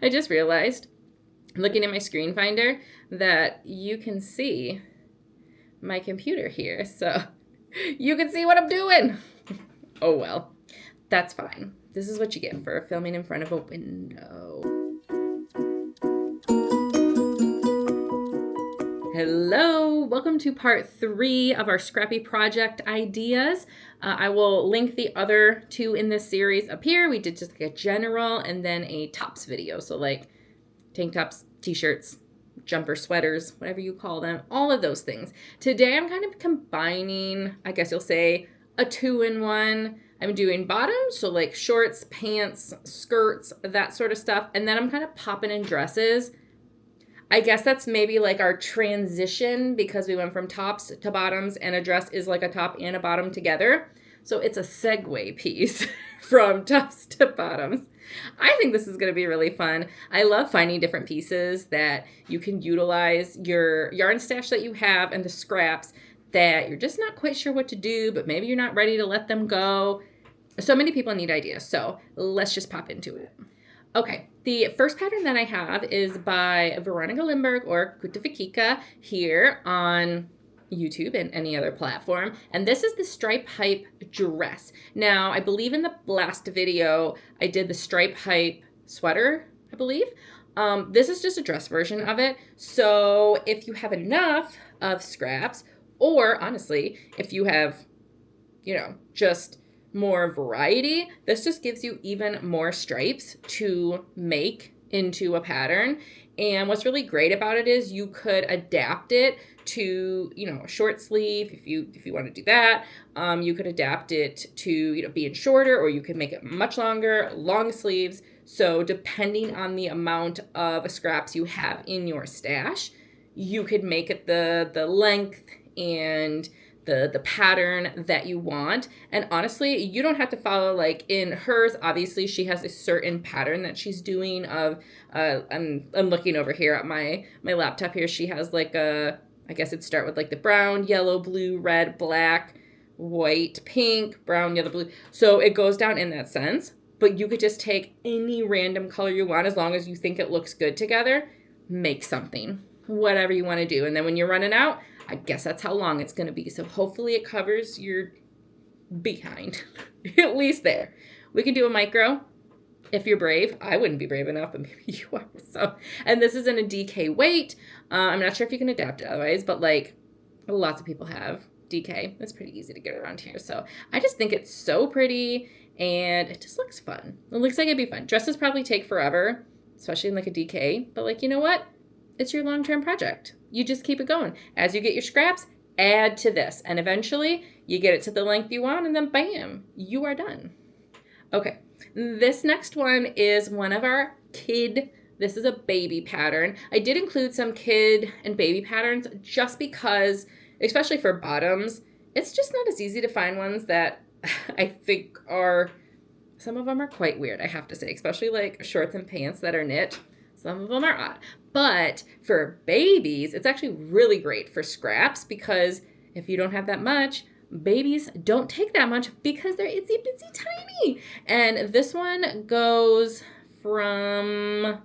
I just realized, looking at my screen finder, that you can see my computer here. So you can see what I'm doing. Oh, well, that's fine. This is what you get for filming in front of a window. Hello, welcome to part 3 of our Scrappy project ideas. I will link the other 2 in this series up here. We did just like a general and then a tops video. So like tank tops, t-shirts, jumper, sweaters, whatever you call them, all of those things. Today I'm kind of combining, I guess you'll say, a 2-in-1. I'm doing bottoms, so like shorts, pants, skirts, that sort of stuff. And then I'm kind of popping in dresses. I guess that's maybe like our transition because we went from tops to bottoms and a dress is like a top and a bottom together. So it's a segue piece from tops to bottoms. I think this is going to be really fun. I love finding different pieces that you can utilize your yarn stash that you have and the scraps that you're just not quite sure what to do, but maybe you're not ready to let them go. So many people need ideas. So let's just pop into it. Okay, the first pattern that I have is by Veronica Lindbergh or Kutafikika here on YouTube and any other platform. And this is the stripe hype dress. Now, I believe in the last video, I did the stripe hype sweater, I believe. This is just a dress version of it. So if you have enough of scraps, or honestly, if you have, just more variety, this just gives you even more stripes to make into a pattern. And what's really great about it is you could adapt it to, a short sleeve if you want to do that. You could adapt it to, being shorter, or you could make it much longer, long sleeves. So depending on the amount of scraps you have in your stash, you could make it the length and the pattern that you want. And honestly, you don't have to follow like in hers. Obviously, she has a certain pattern that she's doing of, I'm looking over here at my laptop here. She has like I guess it'd start with like the brown, yellow, blue, red, black, white, pink, brown, yellow, blue. So it goes down in that sense, but you could just take any random color you want as long as you think it looks good together, make something, whatever you want to do. And then when you're running out, I guess that's how long it's going to be. So hopefully it covers your behind, at least there. We can do a micro if you're brave. I wouldn't be brave enough, but maybe you are. So, and this is in a DK weight. I'm not sure if you can adapt it otherwise, but like lots of people have DK. It's pretty easy to get around here. So I just think it's so pretty and it just looks fun. It looks like it'd be fun. Dresses probably take forever, especially in like a DK, but like, you know what? It's your long-term project. You just keep it going. As you get your scraps, add to this. And eventually, you get it to the length you want, and then bam, you are done. Okay, this next one is one of our kid. This is a baby pattern. I did include some kid and baby patterns just because, especially for bottoms, it's just not as easy to find ones that I think are, some of them are quite weird, I have to say, especially like shorts and pants that are knit. Some of them are odd. But for babies, it's actually really great for scraps because if you don't have that much, babies don't take that much because they're itsy bitsy tiny. And this one goes from,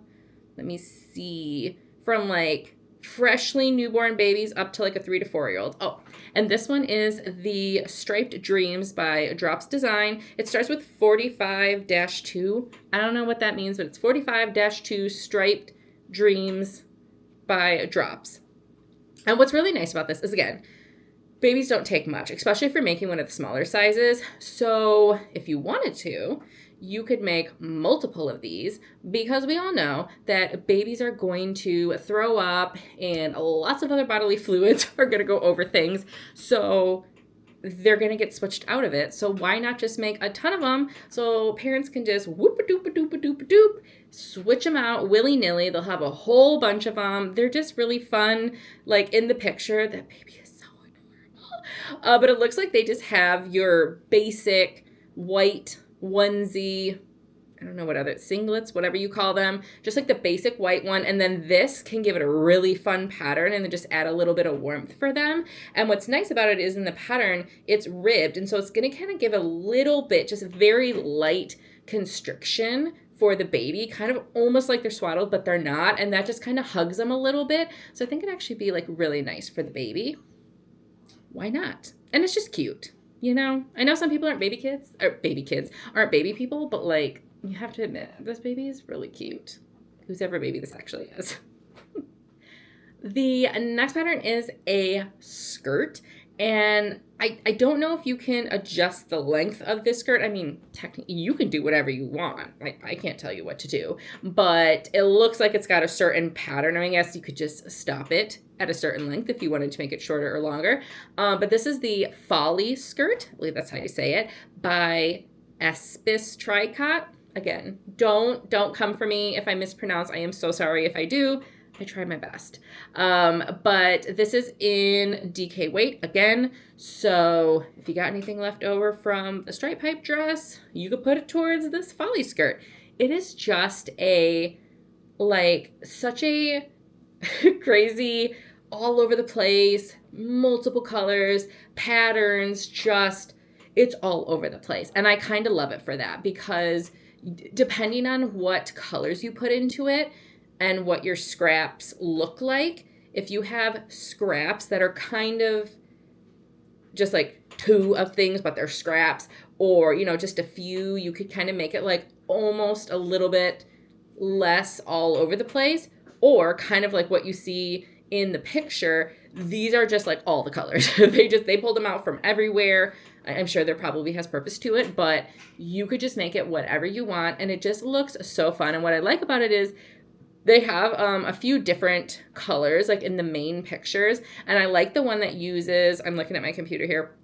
let me see, from like freshly newborn babies up to like a 3 to 4 year old. Oh, and this one is the Striped Dreams by Drops Design. It starts with 45-2. I don't know what that means, but it's 45-2 Striped Dreams by Drops. And what's really nice about this is, again, babies don't take much, especially if you're making one of the smaller sizes. So if you wanted to, you could make multiple of these because we all know that babies are going to throw up and lots of other bodily fluids are going to go over things. So they're going to get switched out of it. So why not just make a ton of them so parents can just whoop-a-doop-a-doop-a-doop-a-doop, switch them out willy-nilly. They'll have a whole bunch of them. They're just really fun. Like in the picture, that baby is so adorable. But it looks like they just have your basic white onesie, I don't know what other, singlets, whatever you call them, just like the basic white one. And then this can give it a really fun pattern and then just add a little bit of warmth for them. And what's nice about it is in the pattern, it's ribbed. And so it's going to kind of give a little bit, just very light constriction for the baby, kind of almost like they're swaddled, but they're not. And that just kind of hugs them a little bit. So I think it'd actually be like really nice for the baby. Why not? And it's just cute. You know, I know some people aren't baby kids, aren't baby people, but like, you have to admit, this baby is really cute. Whoever baby this actually is. The next pattern is a skirt, and I don't know if you can adjust the length of this skirt. I mean, technically, you can do whatever you want. I can't tell you what to do, but it looks like it's got a certain pattern. I mean, yes, you could just stop it at a certain length if you wanted to make it shorter or longer. But this is the Folly Skirt, I believe that's how you say it, by Espis Tricot. Again, don't come for me if I mispronounce. I am so sorry if I do. I tried my best. But this is in DK weight again. So if you got anything left over from the stripe pipe dress, you could put it towards this Folly skirt. It is just such a crazy, all over the place, multiple colors, patterns, it's all over the place. And I kind of love it for that, because depending on what colors you put into it, and what your scraps look like, if you have scraps that are kind of just like two of things, but they're scraps, or, you know, just a few, you could kind of make it like almost a little bit less all over the place, or kind of like what you see in the picture. These are just like all the colors. They pulled them out from everywhere. I'm sure there probably has purpose to it, but you could just make it whatever you want, and it just looks so fun. And what I like about it is they have a few different colors, like in the main pictures. And I like the one that uses, I'm looking at my computer here,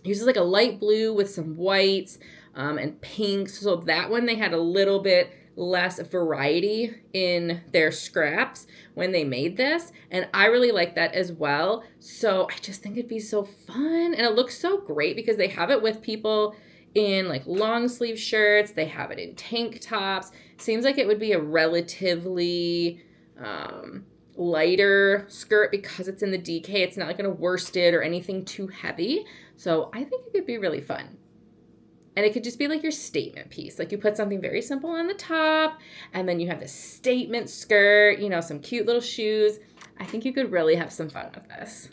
uses like a light blue with some whites and pinks. So that one, they had a little bit less variety in their scraps when they made this. And I really like that as well. So I just think it'd be so fun. And it looks so great because they have it with people in like long sleeve shirts. They have it in tank tops. Seems like it would be a relatively lighter skirt because it's in the DK. It's not like a worsted or anything too heavy. So I think it could be really fun. And it could just be like your statement piece. Like you put something very simple on the top, and then you have this statement skirt, you know, some cute little shoes. I think you could really have some fun with this.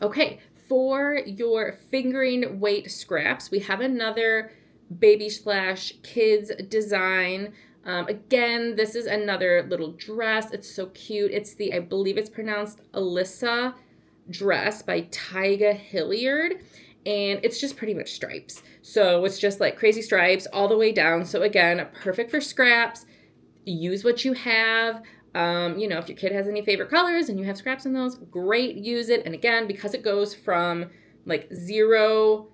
Okay, for your fingering weight scraps, we have another baby/kids design. Again, this is another little dress. It's so cute. It's I believe it's pronounced Elyssa Dress by Tyga Hilliard. And it's just pretty much stripes. So it's just like crazy stripes all the way down. So again, perfect for scraps. Use what you have. You know, if your kid has any favorite colors and you have scraps in those, great, use it. And again, because it goes from like 0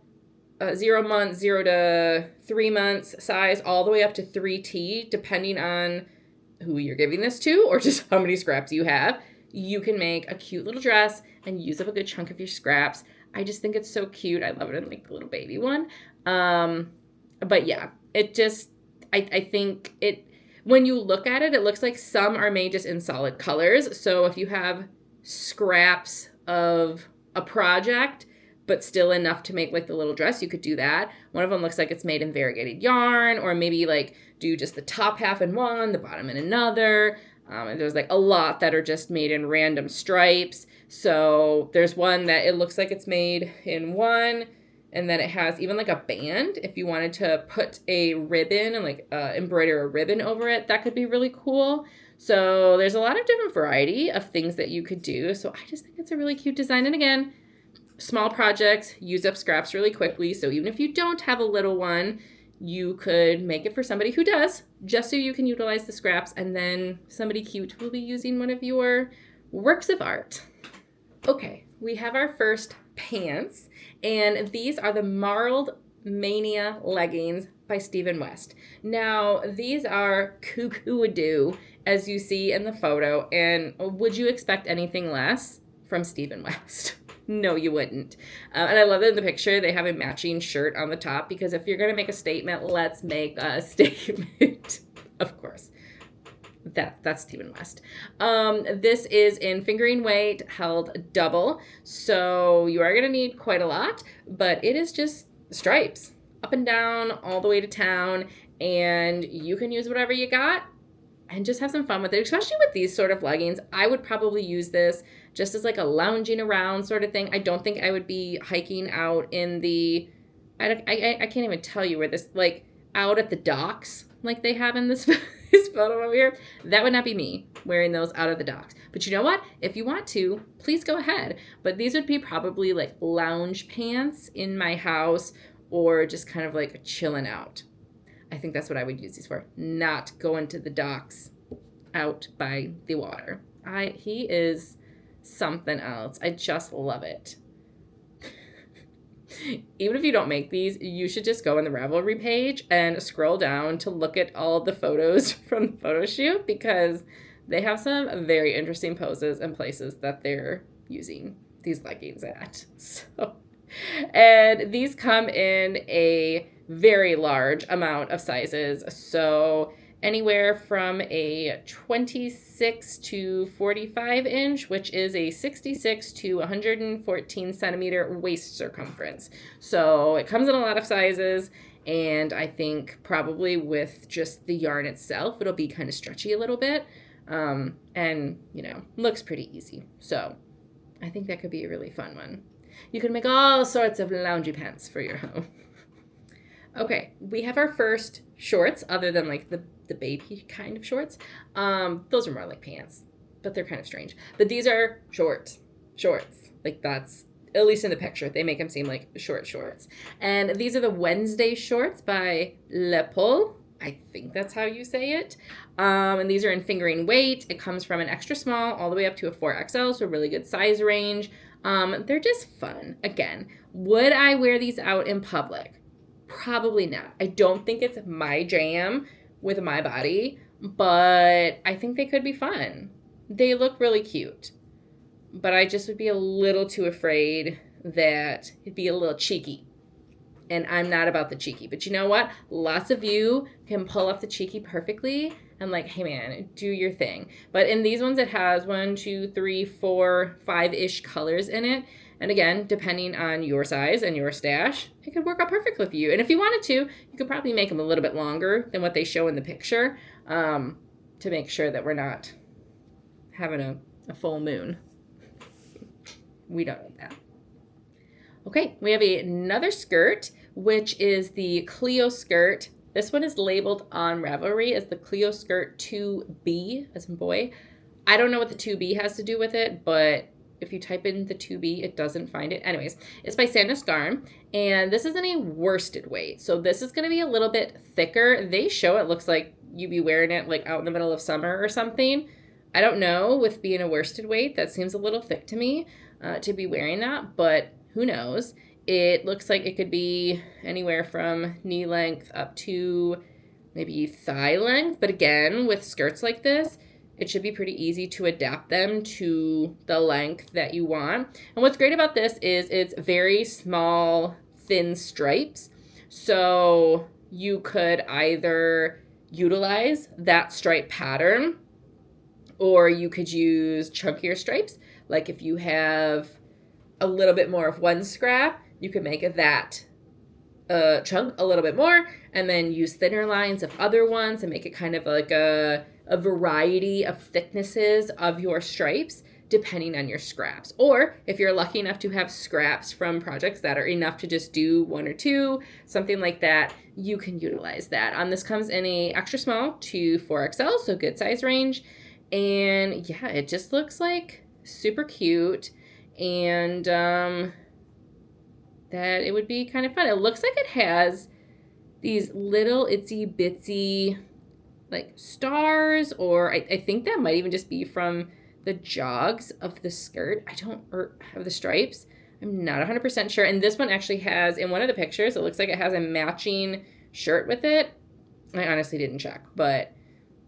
months, 0 to 3 months size, all the way up to 3T, depending on who you're giving this to or just how many scraps you have, you can make a cute little dress and use up a good chunk of your scraps. I just think it's so cute. I love it in like the little baby one. But yeah, it just, I think it, when you look at it, it looks like some are made just in solid colors. So if you have scraps of a project, but still enough to make like the little dress, you could do that. One of them looks like it's made in variegated yarn, or maybe like do just the top half in one, the bottom in another. And there's like a lot that are just made in random stripes. So there's one that it looks like it's made in one, and then it has even like a band. If you wanted to put a ribbon and like embroider a ribbon over it, that could be really cool. So there's a lot of different variety of things that you could do. So I just think it's a really cute design. And again, small projects use up scraps really quickly. So even if you don't have a little one, you could make it for somebody who does, just so you can utilize the scraps, and then somebody cute will be using one of your works of art. Okay, we have our first pants, and these are the Marled Mania Leggings by Stephen West. Now, these are cuckoo-a-doo, as you see in the photo, and would you expect anything less from Stephen West? No, you wouldn't. And I love that in the picture they have a matching shirt on the top, because if you're going to make a statement, let's make a statement. Of course. That's Stephen West. This is in fingering weight, held double. So you are going to need quite a lot, but it is just stripes up and down all the way to town. and you can use whatever you got and just have some fun with it, especially with these sort of leggings. I would probably use this just as like a lounging around sort of thing. I don't think I would be hiking out in the, I can't even tell you where this, like out at the docks like they have in this, this photo over here. That would not be me wearing those out of the docks. But you know what? If you want to, please go ahead. But these would be probably like lounge pants in my house or just kind of like chilling out. I think that's what I would use these for, not going to the docks out by the water. He is something else. I just love it. Even if you don't make these, you should just go on the Ravelry page and scroll down to look at all the photos from the photo shoot, because they have some very interesting poses and places that they're using these leggings at. So, and these come in a very large amount of sizes. So anywhere from a 26 to 45 inch, which is a 66 to 114 centimeter waist circumference. So it comes in a lot of sizes. And I think probably with just the yarn itself, it'll be kind of stretchy a little bit. And, you know, looks pretty easy. So I think that could be a really fun one. You can make all sorts of loungy pants for your home. Okay, we have our first shorts, other than like the baby kind of shorts. Those are more like pants, but they're kind of strange. But these are shorts. Like that's, at least in the picture, they make them seem like shorts. And these are the Wednesday shorts by Le Pole. I think that's how you say it. And these are in fingering weight. It comes from an extra small all the way up to a 4XL, so a really good size range. They're just fun. Again, would I wear these out in public? Probably not. I don't think it's my jam with my body, but I think they could be fun. They look really cute, but I just would be a little too afraid that it'd be a little cheeky. And I'm not about the cheeky, but you know what? Lots of you can pull off the cheeky perfectly and like, hey man, do your thing. But in these ones, it has 1, 2, 3, 4, 5-ish colors in it. And again, depending on your size and your stash, it could work out perfectly for you. And if you wanted to, you could probably make them a little bit longer than what they show in the picture, to make sure that we're not having a full moon. We don't need that. Okay, we have another skirt, which is the Cleo Skirt. This one is labeled on Ravelry as the Cleo Skirt 2B, as in boy. I don't know what the 2B has to do with it, but if you type in the 2B, it doesn't find it. Anyways, it's by Sandnes Garn, and this is in a worsted weight. So this is going to be a little bit thicker. They show it looks like you'd be wearing it like out in the middle of summer or something. I don't know, with being a worsted weight, that seems a little thick to me to be wearing that, but who knows? It looks like it could be anywhere from knee length up to maybe thigh length. But again, with skirts like this, it should be pretty easy to adapt them to the length that you want. And what's great about this is it's very small, thin stripes. So you could either utilize that stripe pattern, or you could use chunkier stripes. Like if you have a little bit more of one scrap, you could make that chunk a little bit more, and then use thinner lines of other ones and make it kind of like a variety of thicknesses of your stripes depending on your scraps. Or if you're lucky enough to have scraps from projects that are enough to just do 1 or 2, something like that, you can utilize that. This comes in a extra small to 4XL, so good size range. And yeah, it just looks like super cute, and that it would be kind of fun. It looks like it has these little itsy bitsy like stars, or I think that might even just be from the jogs of the skirt. Or have the stripes. I'm not 100% sure. And this one actually has, in one of the pictures, it looks like it has a matching shirt with it. I honestly didn't check, but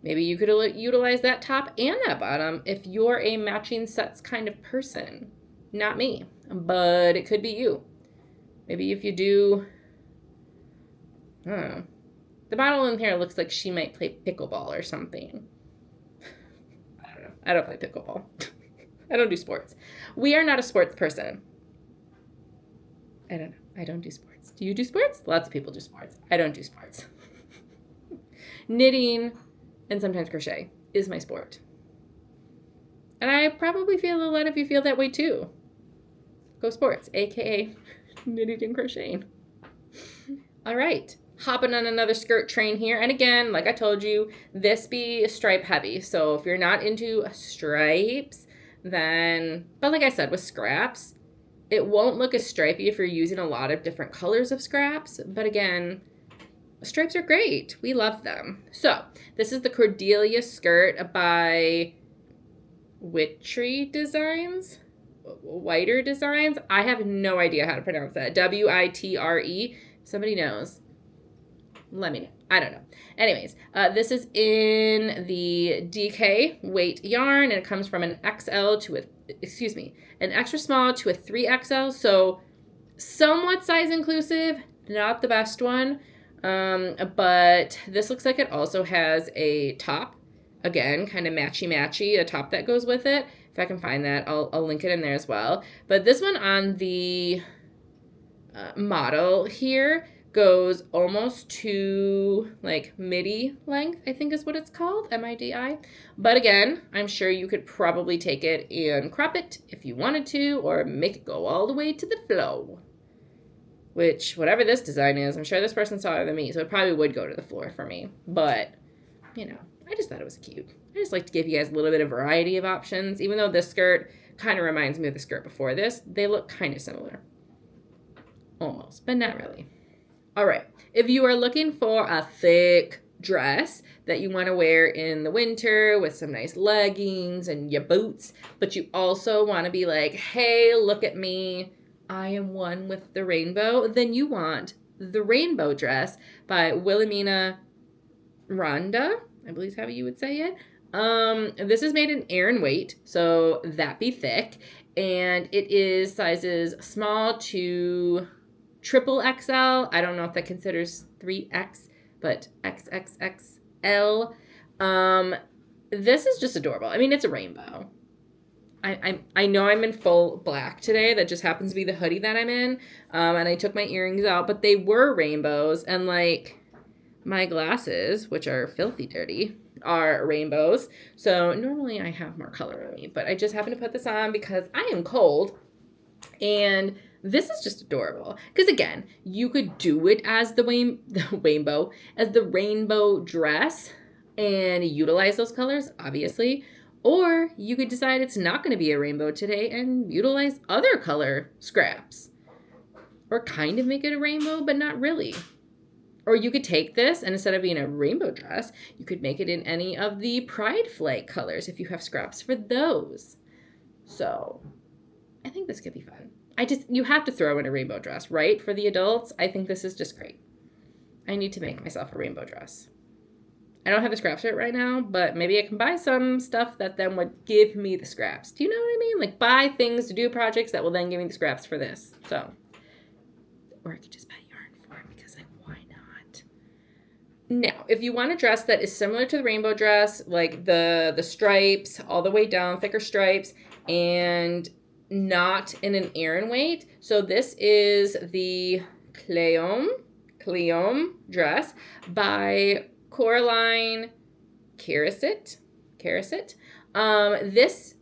maybe you could utilize that top and that bottom if you're a matching sets kind of person. Not me, but it could be you. Maybe if you do, I don't know. The model in here looks like she might play pickleball or something. I don't know. I don't play pickleball. I don't do sports. We are not a sports person. I don't know. I don't do sports. Do you do sports? Lots of people do sports. I don't do sports. knitting and sometimes crochet is my sport. And I probably feel a lot of you feel that way too. Go sports, aka knitting and crocheting. All right, hopping on another skirt train here. And again, like I told you, this be stripe heavy. So if you're not into stripes, then, but like I said, with scraps, it won't look as stripey if you're using a lot of different colors of scraps. But again, stripes are great. We love them. So this is the Cordelia Skirt by Whiter Designs. I have no idea how to pronounce that. Witre. Somebody knows. Let me know. I don't know. Anyways, this is in the DK weight yarn, and it comes from an XL to an extra small to a 3XL. So somewhat size inclusive, not the best one. But this looks like it also has a top. Again, kind of matchy, a top that goes with it. If I can find that, I'll link it in there as well. But this one on the model here goes almost to like midi length, I think is what it's called, MIDI. But again, I'm sure you could probably take it and crop it if you wanted to, or make it go all the way to the floor. Which, whatever this design is, I'm sure this person saw it than me, so it probably would go to the floor for me. But, you know, I just thought it was cute. I just like to give you guys a little bit of variety of options. Even though this skirt kind of reminds me of the skirt before this, they look kind of similar. Almost, but not really. All right, if you are looking for a thick dress that you want to wear in the winter with some nice leggings and your boots, but you also want to be like, hey, look at me, I am one with the rainbow, then you want the Rainbow Dress by Wilhelmina Ronda, I believe is how you would say it. This is made in Aran weight, so that be thick, and it is sizes small to triple XL. I don't know if that considers 3X, but XXXL. This is just adorable. I mean, it's a rainbow. I know I'm in full black today. That just happens to be the hoodie that I'm in. And I took my earrings out, but they were rainbows. And like my glasses, which are filthy dirty, are rainbows. So normally I have more color on me, but I just happen to put this on because I am cold. And this is just adorable. Because again, you could do it as the rainbow dress and utilize those colors, obviously. Or you could decide it's not going to be a rainbow today and utilize other color scraps. Or kind of make it a rainbow, but not really. Or you could take this, and instead of being a rainbow dress, you could make it in any of the pride flag colors if you have scraps for those. So, I think this could be fun. You have to throw in a rainbow dress, right? For the adults, I think this is just great. I need to make myself a rainbow dress. I don't have the scraps for it right now, but maybe I can buy some stuff that then would give me the scraps. Do you know what I mean? Like buy things to do projects that will then give me the scraps for this. So, or I could just buy yarn for it because like, why not? Now, if you want a dress that is similar to the rainbow dress, like the stripes all the way down, thicker stripes, and not in an Aran weight. So this is the Cléome dress by Coraline Carasit.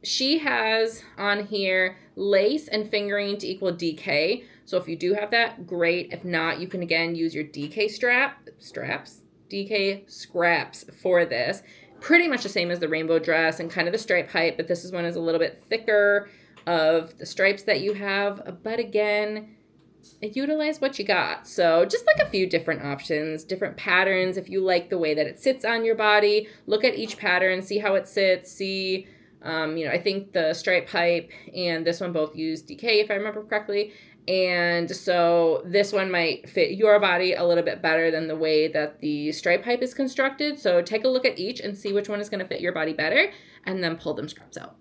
She has on here lace and fingering to equal DK. So if you do have that, great. If not, you can again use your DK DK scraps for this. Pretty much the same as the rainbow dress and kind of the stripe height, but this one is a little bit thicker of the stripes that you have. But again, utilize what you got. So just like a few different options, different patterns. If you like the way that it sits on your body, look at each pattern, see how it sits, see, I think the stripe pipe and this one both use DK if I remember correctly. And so this one might fit your body a little bit better than the way that the stripe pipe is constructed. So take a look at each and see which one is going to fit your body better and then pull them scraps out.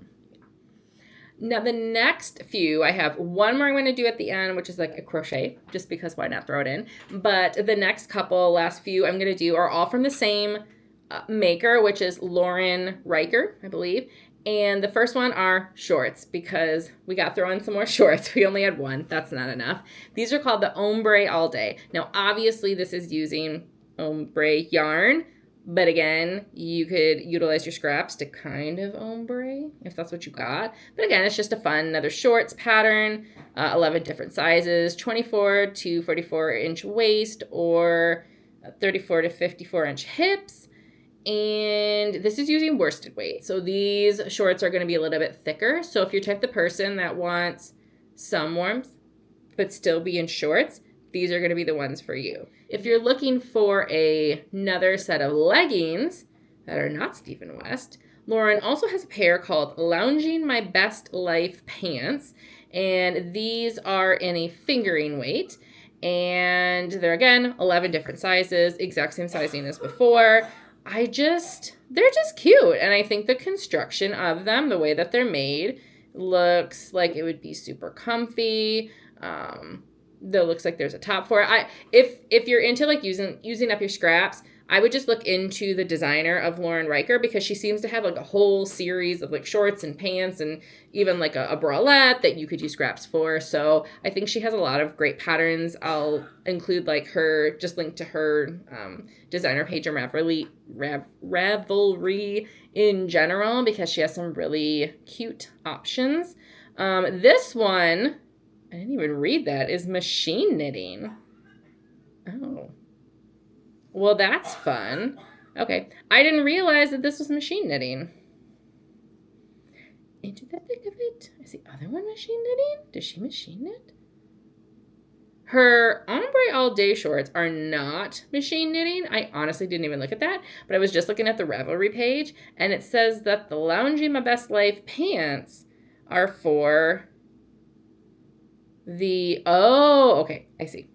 Now, the next few, I have one more I'm going to do at the end, which is like a crochet, just because why not throw it in? But the next last few I'm going to do are all from the same maker, which is Lauren Riker, I believe. And the first one are shorts, because we got throw in some more shorts. We only had one. That's not enough. These are called the Ombre All Day. Now, obviously, this is using ombre yarn, But again, you could utilize your scraps to kind of ombre if that's what you got. But again, it's just a fun, another shorts pattern, 11 different sizes, 24 to 44 inch waist or 34 to 54 inch hips. And this is using worsted weight. So these shorts are going to be a little bit thicker. So if you're type the person that wants some warmth, but still be in shorts, these are going to be the ones for you. If you're looking for another set of leggings that are not Stephen West, Lauren also has a pair called Lounging My Best Life Pants. And these are in a fingering weight. And they're, again, 11 different sizes, exact same sizing as before. They're just cute. And I think the construction of them, the way that they're made, looks like it would be super comfy. Though looks like there's a top for it. If you're into like using up your scraps, I would just look into the designer of Lauren Riker because she seems to have like a whole series of like shorts and pants and even like a bralette that you could use scraps for. So I think she has a lot of great patterns. I'll include like just link to her designer page and Ravelry in general because she has some really cute options. This one, I didn't even read that, is machine knitting. Oh. Well, that's fun. Okay. I didn't realize that this was machine knitting. Into the thick of it. Is the other one machine knitting? Does she machine knit? Her Ombre All Day shorts are not machine knitting. I honestly didn't even look at that, but I was just looking at the Ravelry page, and it says that the Lounging My Best Life pants are for okay. I see.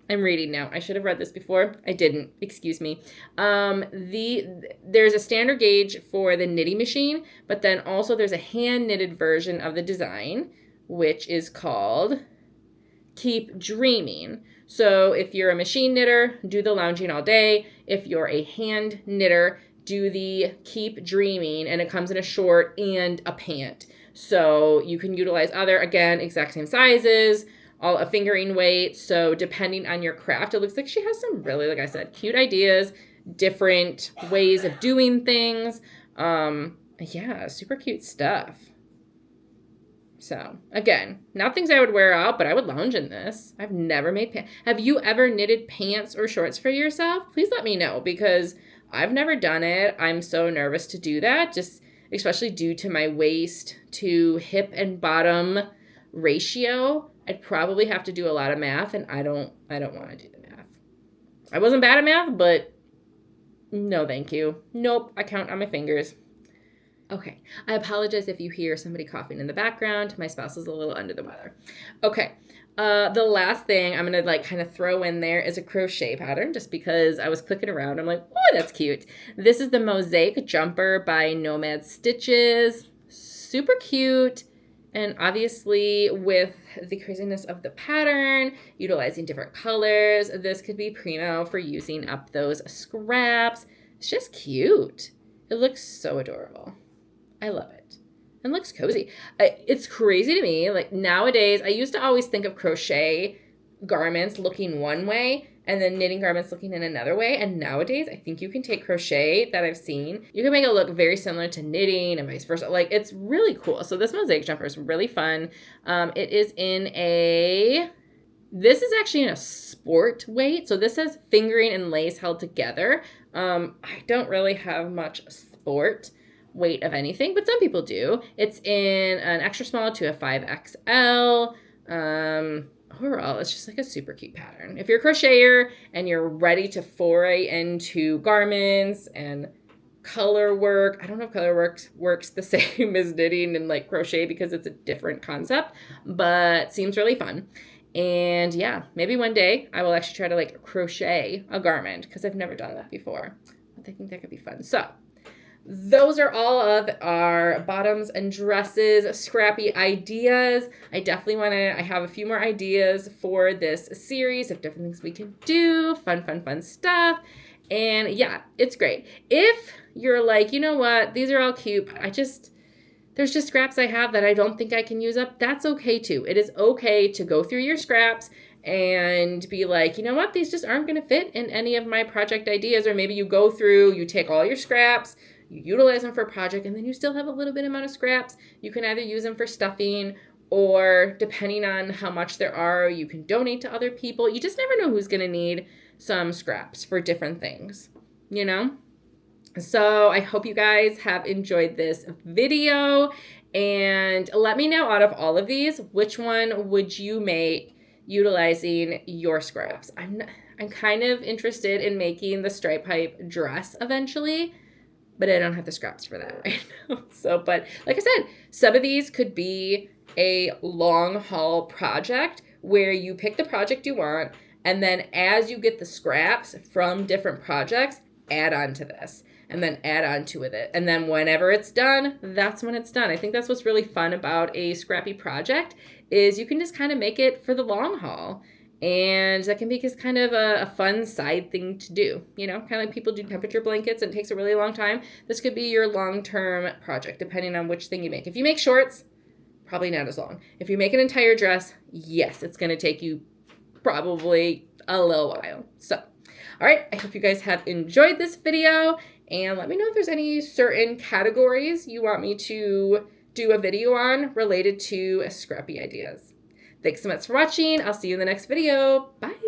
I'm reading now. I should have read this before. I didn't. Excuse me. There's a standard gauge for the knitting machine, but then also there's a hand knitted version of the design, which is called Keep Dreaming. So if you're a machine knitter, do the Lounging All Day. If you're a hand knitter, do the Keep Dreaming, and it comes in a short and a pant. So you can utilize again, exact same sizes, all a fingering weight. So depending on your craft, it looks like she has some really, like I said, cute ideas, different ways of doing things. Yeah, super cute stuff. So again, not things I would wear out, but I would lounge in this. I've never made pants. Have you ever knitted pants or shorts for yourself? Please let me know because I've never done it. I'm so nervous to do that, just especially due to my waist to hip and bottom ratio. I'd probably have to do a lot of math, and I don't want to do the math. I wasn't bad at math, but no thank you. Nope, I count on my fingers. Okay, I apologize if you hear somebody coughing in the background. My spouse is a little under the weather. Okay, the last thing I'm going to like kind of throw in there is a crochet pattern just because I was clicking around. I'm like, oh, that's cute. This is the Mosaic Jumper by Nomad Stitches. Super cute. And obviously with the craziness of the pattern, utilizing different colors, this could be primo for using up those scraps. It's just cute. It looks so adorable. I love it. And looks cozy. It's crazy to me. Like nowadays, I used to always think of crochet garments looking one way and then knitting garments looking in another way. And nowadays, I think you can take crochet that I've seen. You can make it look very similar to knitting and vice versa. Like it's really cool. So this Mosaic Jumper is really fun. It is this is actually in a sport weight. So this says fingering and lace held together. I don't really have much sport weight of anything, but some people do. It's in an extra small to a 5XL. Overall, it's just like a super cute pattern. If you're a crocheter and you're ready to foray into garments and color work, I don't know if color works the same as knitting and like crochet because it's a different concept, but seems really fun. And yeah, maybe one day I will actually try to like crochet a garment because I've never done that before. I think that could be fun. So those are all of our bottoms and dresses scrappy ideas. I have a few more ideas for this series of different things we can do, fun stuff. And yeah, it's great. If you're like, you know what, these are all cute, but there's just scraps I have that I don't think I can use up, that's okay too. It is okay to go through your scraps and be like, you know what, these just aren't going to fit in any of my project ideas. Or maybe you go through, you take all your scraps, you utilize them for a project, and then you still have a little bit amount of scraps. You can either use them for stuffing, or depending on how much there are, you can donate to other people. You just never know who's going to need some scraps for different things, you know? So I hope you guys have enjoyed this video, and let me know, out of all of these, which one would you make utilizing your scraps? I'm kind of interested in making the stripe pipe dress eventually, but I don't have the scraps for that right now. So, but like I said, some of these could be a long haul project where you pick the project you want, and then as you get the scraps from different projects, add on to this, and then add on to it. And then whenever it's done, that's when it's done. I think that's what's really fun about a scrappy project, is you can just kind of make it for the long haul. And that can be just kind of a fun side thing to do, you know, kind of like people do temperature blankets and it takes a really long time. This could be your long-term project, depending on which thing you make. If you make shorts, probably not as long. If you make an entire dress, yes, it's going to take you probably a little while. So, all right, I hope you guys have enjoyed this video, and let me know if there's any certain categories you want me to do a video on related to scrappy ideas. Thanks so much for watching. I'll see you in the next video. Bye.